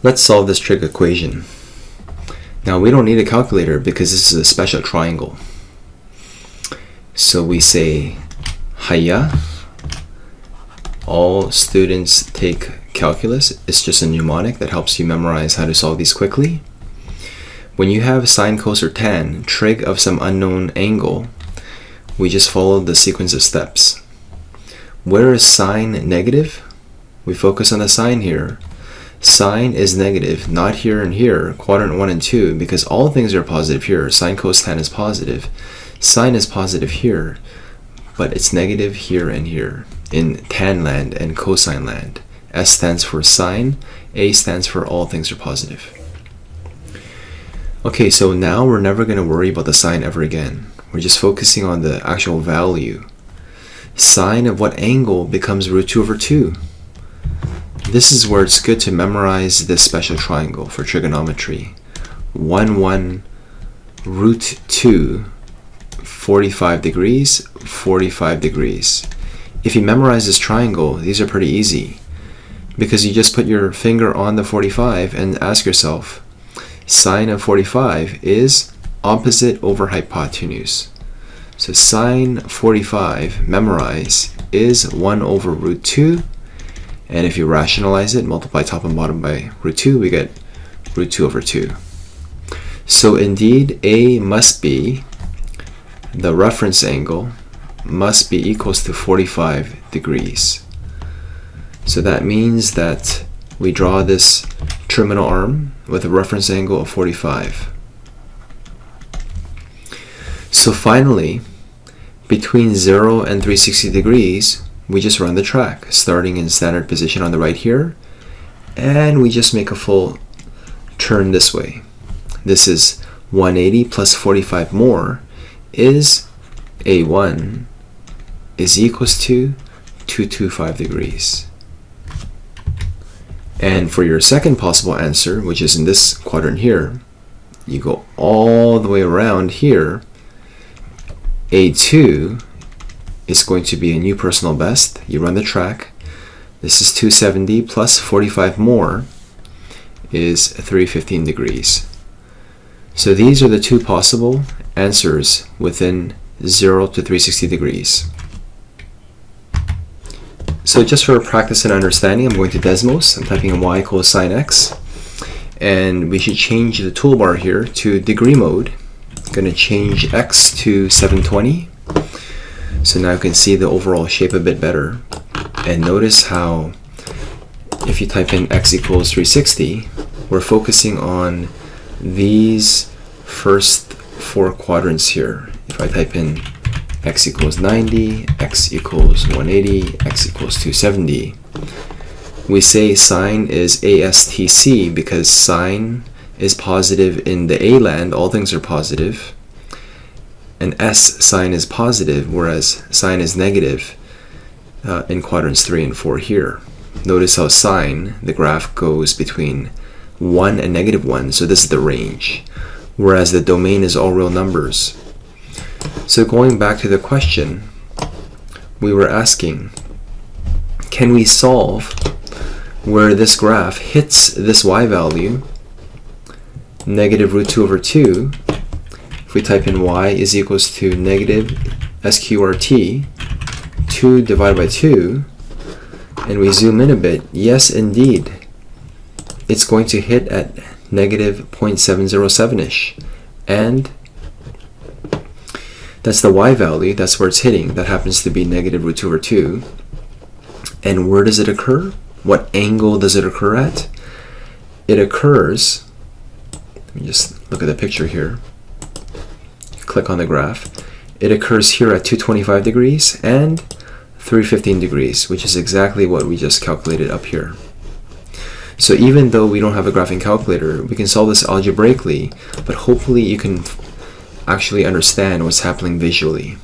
Let's solve this trig equation. Now we don't need a calculator because this is a special triangle. So we say, Hiya. All students take calculus. It's just a mnemonic that helps you memorize how to solve these quickly. When you have sine, cos, or tan, trig of some unknown angle, we just follow the sequence of steps. Where is sine negative? We focus on the sine here. Sine is negative, not here and here, quadrant 1 and 2, because all things are positive here. Sine, cos, tan is positive. Sine is positive here, but it's negative here and here in tan land and cosine land. S stands for sine, A stands for all things are positive. Okay, so now we're never going to worry about the sine ever again. We're just focusing on the actual value. Sine of what angle becomes root 2 over 2? This is where it's good to memorize this special triangle for trigonometry. 1, 1, root 2, 45 degrees, 45 degrees. If you memorize this triangle, these are pretty easy because you just put your finger on the 45 and ask yourself, sine of 45 is opposite over hypotenuse. So sine 45, memorize, is 1 over root 2. And if you rationalize it, multiply top and bottom by root 2, we get root 2 over 2. So indeed, A must be, the reference angle must be equals to 45 degrees. So that means that we draw this terminal arm with a reference angle of 45. So finally, between 0 and 360 degrees, we just run the track, starting in standard position on the right here, and we just make a full turn this way. This is 180 plus 45 more is A1 is equals to 225 degrees. And for your second possible answer, which is in this quadrant here, you go all the way around here. A2 is going to be a new personal best. You run the track. This is 270 plus 45 more is 315 degrees. So these are the two possible answers within 0 to 360 degrees. So just for practice and understanding, I'm going to Desmos. I'm typing in y equals sine x. And we should change the toolbar here to degree mode. I'm going to change x to 720. So now you can see the overall shape a bit better. And notice how if you type in x equals 360, we're focusing on these first 4 quadrants here. If I type in x equals 90, x equals 180, x equals 270, we say sine is ASTC because sine is positive in the A land, all things are positive. And S sine is positive, whereas sine is negative in quadrants 3 and 4 here. Notice how sine, the graph goes between 1 and negative 1, so this is the range, whereas the domain is all real numbers. So going back to the question, we were asking, can we solve where this graph hits this y value, negative root 2 over 2, if we type in y is equals to negative sqrt, 2 divided by 2, and we zoom in a bit, yes indeed, it's going to hit at negative 0.707-ish, and that's the y value, that's where it's hitting, that happens to be negative root 2 over 2. And where does it occur? What angle does it occur at? It occurs, let me just look at the picture here, click on the graph, it occurs here at 225 degrees and 315 degrees, which is exactly what we just calculated up here. So even though we don't have a graphing calculator, we can solve this algebraically, but hopefully you can actually understand what's happening visually.